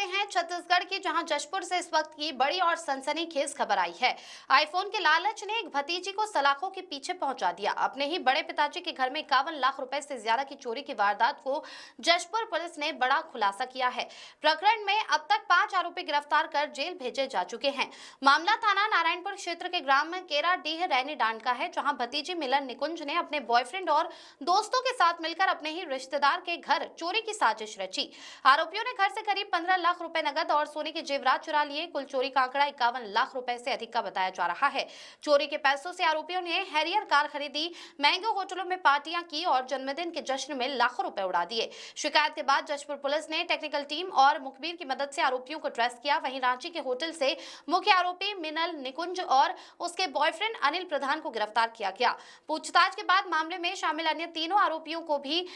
हैं छत्तीसगढ़ की, जहां जशपुर से इस वक्त की बड़ी और सनसनीखेज खबर आई है। आईफोन के लालच ने एक भतीजी को सलाखों के पीछे पहुंचा दिया। अपने ही बड़े पिताजी के घर में 51 लाख रुपए से ज्यादा की चोरी की वारदात को जशपुर पुलिस ने बड़ा खुलासा किया है। प्रकरण में अब तक 5 आरोपी गिरफ्तार कर जेल भेजे जा चुके हैं। मामला थाना नारायणपुर क्षेत्र के ग्राम केराडीह रैनी डांड का है, जहां भतीजी मिलन निकुंज ने अपने बॉयफ्रेंड और दोस्तों के साथ मिलकर अपने ही रिश्तेदार के घर चोरी की साजिश रची। आरोपियों ने घर से करीब 15 लाख रुपए नगद और सोने के जेवरात चुरा लिए। कुल चोरी का आंकड़ा 51 लाख रुपए से अधिक का बताया जा रहा है। चोरी के पैसों से आरोपियों ने हैरियर कार खरीदी, महंगे होटलों में पार्टियां की और जन्मदिन के जश्न में लाखों रुपए उड़ा दिए। शिकायत के बाद जशपुर पुलिस ने टेक्निकल टीम और मुखबिर की मदद से आरोपियों को ट्रेस किया। वहीं रांची के होटल से मुख्य आरोपी मिनल निकुंज और उसके बॉयफ्रेंड अनिल प्रधान को गिरफ्तार किया गया। पूछताछ के बाद मामले में शामिल अन्य तीनों आरोपियों को भी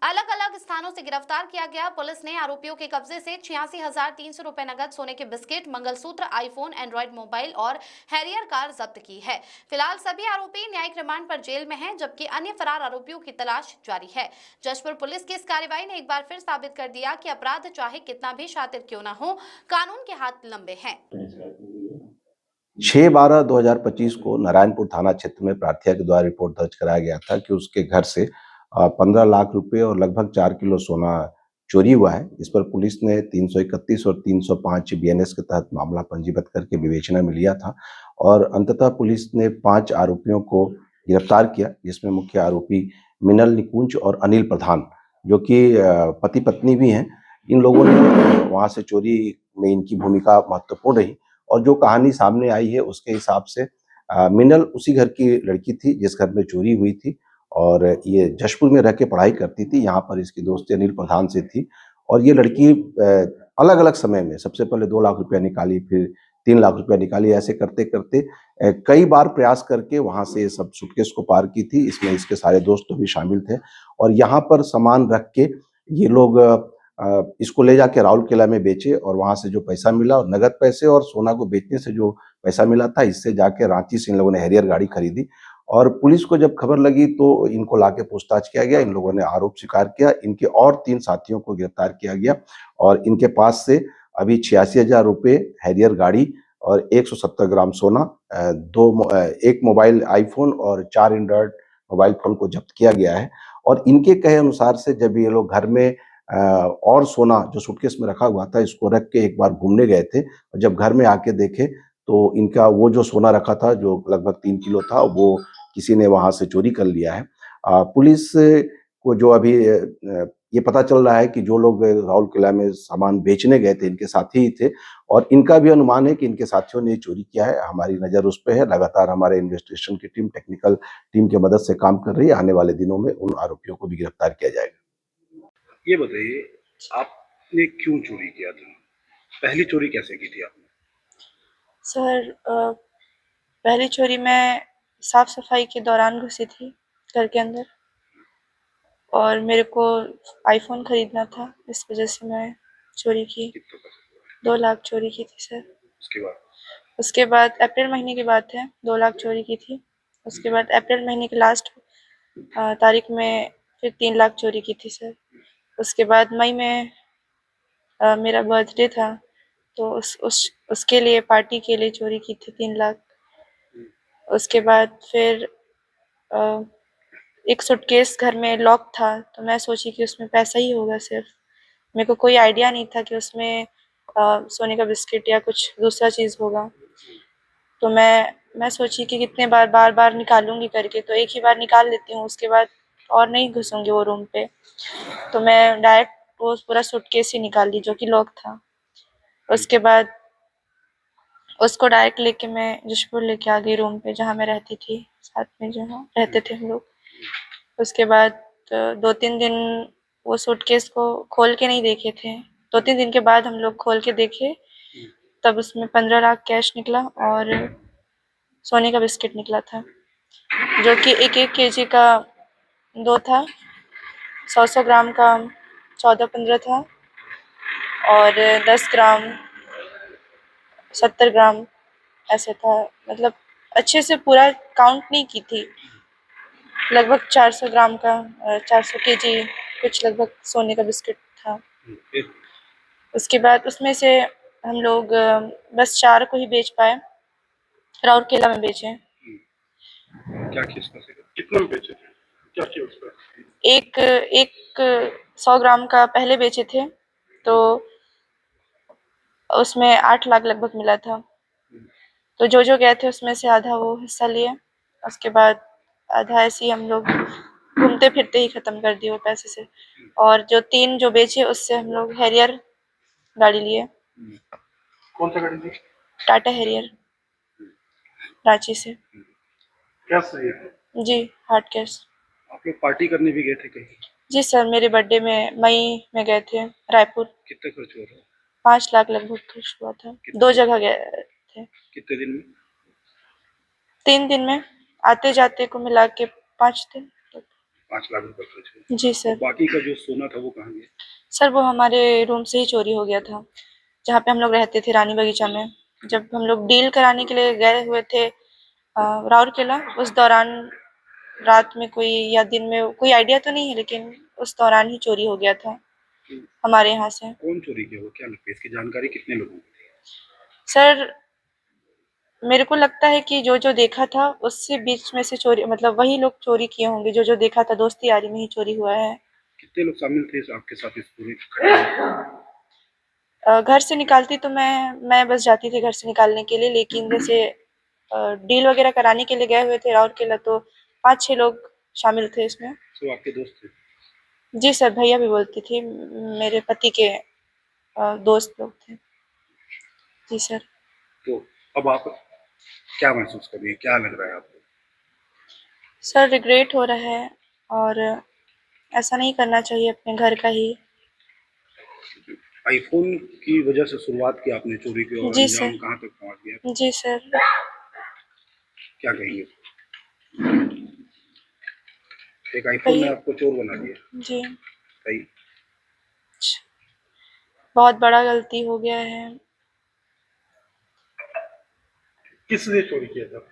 अलग अलग स्थानों से गिरफ्तार किया गया। पुलिस ने आरोपियों के कब्जे से 86,300 रुपए नगद, सोने के biscuit, mangalsutra, iPhone, Android mobile और हैरियर कार जब्त की है। फिलहाल सभी आरोपी न्यायिक रिमांड पर जेल में हैं, जबकि अन्य फरार आरोपियों की तलाश जारी है। जशपुर पुलिस की इस कार्रवाई ने एक बार फिर साबित कर दिया कि अपराध चाहे कितना भी शातिर क्यों न हो, कानून के हाथ लंबे हैं। 6/12/2025 को नारायणपुर थाना क्षेत्र में प्रार्थी के द्वारा रिपोर्ट दर्ज कराया गया था कि उसके घर से 15 लाख रुपए और लगभग 4 किलो सोना चोरी हुआ है। इस पर पुलिस ने 331 और 305 बीएनएस के तहत मामला पंजीबद्ध करके विवेचना में लिया था और अंततः पुलिस ने 5 आरोपियों को गिरफ्तार किया, जिसमें मुख्य आरोपी मिनल निकुंज और अनिल प्रधान, जो कि पति पत्नी भी हैं। इन लोगों ने वहां से चोरी में इनकी भूमिका महत्वपूर्ण रही और जो कहानी सामने आई है उसके हिसाब से मिनल उसी घर की लड़की थी जिस घर में चोरी हुई थी और ये जशपुर में रह के पढ़ाई करती थी। यहाँ पर इसकी दोस्ती अनिल प्रधान से थी और ये लड़की अलग अलग समय में सबसे पहले 2 लाख रुपया निकाली, फिर 3 लाख रुपया निकाली। ऐसे करते करते कई बार प्रयास करके वहां से सब सूटकेस को पार की थी। इसमें इसके सारे दोस्त भी शामिल थे और यहाँ पर सामान रख के ये लोग इसको ले जाके राउरकेला में बेचे और वहां से जो पैसा मिला और नगद पैसे और सोना को बेचने से जो पैसा मिला था, इससे जाके रांची से इन लोगों ने हैरियर गाड़ी खरीदी और पुलिस को जब खबर लगी तो इनको लाके पूछताछ किया गया। इन लोगों ने आरोप स्वीकार किया। इनके और 3 साथियों को गिरफ्तार किया गया और इनके पास से अभी 86,000 रुपए, हैरियर गाड़ी और 170 ग्राम सोना, एक मोबाइल आईफोन और 4 एंड्रॉइड मोबाइल फोन को जब्त किया गया है। और इनके कहे अनुसार से जब ये लोग घर में और सोना जो सूटकेस में रखा हुआ था इसको रख के एक बार घूमने गए थे और जब घर में आके देखे तो इनका वो जो सोना रखा था जो लगभग 3 किलो था वो किसी ने वहां से चोरी कर लिया है। पुलिस को जो अभी ये पता चल रहा है कि जो लोग राउरकेला में सामान बेचने गए थे इनके साथी ही थे और इनका भी अनुमान है कि इनके साथियों ने चोरी किया है। हमारी नज़र उस पे है। लगातार हमारे इन्वेस्टिगेशन की टीम, टेक्निकल टीम की मदद से काम कर रही है। आने वाले दिनों में उन आरोपियों को भी गिरफ्तार किया जाएगा। ये बताइए, आपने क्यों चोरी किया था? पहली चोरी कैसे की थी आपने? सर, पहली चोरी मैं साफ सफाई के दौरान घुसी थी घर के अंदर और मेरे को आईफोन खरीदना था, इस वजह से मैं चोरी की। 2 लाख चोरी की थी सर। उसके बाद अप्रैल महीने की बात है, 2 लाख चोरी की थी। उसके बाद अप्रैल महीने के लास्ट तारीख में फिर 3 लाख चोरी की थी सर। उसके बाद मई में मेरा बर्थडे था तो उसके लिए, पार्टी के लिए चोरी की थी 3 लाख। उसके बाद फिर एक सूटकेस घर में लॉक था तो मैं सोची कि उसमें पैसा ही होगा सिर्फ। मेरे को कोई आइडिया नहीं था कि उसमें सोने का बिस्किट या कुछ दूसरा चीज़ होगा। तो मैं सोची कि कितने बार बार निकालूंगी करके, तो एक ही बार निकाल लेती हूँ, उसके बाद और नहीं घुसूंगी वो रूम पे। तो मैं डायरेक्ट वो पूरा सूटकेस ही निकाल ली जो कि लॉक था। उसके बाद उसको डायरेक्ट लेके मैं जशपुर लेके आ गई रूम पे जहाँ मैं रहती थी, साथ में जहाँ रहते थे हम लोग। उसके बाद 2-3 दिन वो सूटकेस को खोल के नहीं देखे थे। 2-3 दिन के बाद हम लोग खोल के देखे, तब उसमें 15 लाख कैश निकला और सोने का बिस्किट निकला था जो कि 1-1 केजी का 2 था, 100 ग्राम का 14-15 था और 10 ग्राम 70 ग्राम ऐसे था। मतलब अच्छे से पूरा काउंट नहीं की थी। लगभग 400 ग्राम का 400 केजी कुछ लगभग सोने का बिस्किट था। उसके बाद उसमें से हम लोग बस 4 को ही बेच पाए, राउरकेला में बेचे। क्या किया उसमें से? कितने में बेचे थे? क्या किया उसका? एक एक 100 ग्राम का पहले बेचे थे, तो उसमें 8 लाख लगभग मिला था। तो जो गए थे उसमें से आधा वो हिस्सा लिए, उसके बाद आधा ऐसे ही हम लोग घूमते फिरते ही खत्म कर दिए वो पैसे से। और जो 3 जो बेचे उससे हम लोग हैरियर गाड़ी लिए, कौन सा गाड़ी थी? टाटा हैरियर, रांची से। क्या सही है? जी, हार्ड कैश। आप लोग पार्टी करने भी गए थे कहीं? जी सर, मेरे बर्थडे में मई में गए थे रायपुर। कितना खर्च हुआ था? 5 लाख लगभग खर्च हुआ था। 2 जगह गए थे। कितने दिन में? 3 दिन में, आते जाते को मिला के 5 दिन। 5 लाख रुपए खर्च हुए। जी और सर। बाकी का जो सोना था वो कहाँ गया? सर वो हमारे रूम से ही चोरी हो गया था, जहाँ पे हम लोग रहते थे, रानी बगीचा में। जब हम लोग डील कराने के लिए गए हुए थे राउरकेला, उस दौरान रात में कोई या दिन में कोई आइडिया तो नहीं है, लेकिन उस दौरान ही चोरी हो गया था हमारे यहाँ से। कौन चोरी किया? वो क्या लगता है? इसकी जानकारी कितने लोगों को थी? सर मेरे को लगता है कि जो देखा था उससे बीच में से चोरी, मतलब वही लोग चोरी किए होंगे। जो देखा था, दोस्ती यारी में ही चोरी हुआ है। कितने लोग शामिल थे आपके साथ इस पूरे घटना में? घर से निकालती तो मैं बस जाती थी घर से निकालने के लिए, लेकिन जैसे डील वगैरह कराने के लिए गए हुए थे राउरकेला, तो 5-6 लोग शामिल थे इसमें। तो आपके दोस्त थे? जी सर, भैया भी बोलती थी, मेरे पति के दोस्त लोग थे। जी सर। तो अब आप क्या महसूस कर रही है? क्या लग रहा है आपको? सर रिग्रेट हो रहा है, और ऐसा नहीं करना चाहिए अपने घर का ही। आईफोन की वजह से शुरुआत की आपने चोरी की और जी अंजाम सर। कहाँ तक पहुँच गया? जी सर। क्या कहेंगे? एक आईफोन ने वही। आपको चोर बना दिया। जी। सही। बहुत बड़ा गलती हो गया है। किस लिए चोरी किया था?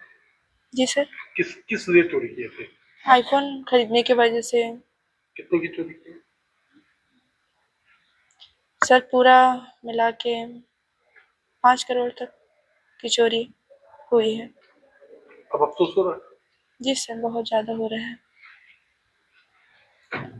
जी सर। किस किस लिए चोरी किए थे? आईफोन खरीदने की वजह से। कितने की चोरी की? सर पूरा मिला के 5 करोड़ तक की चोरी हुई है। अब अफसोस हो रहा है? जी सर, बहुत ज़्यादा हो रहा है।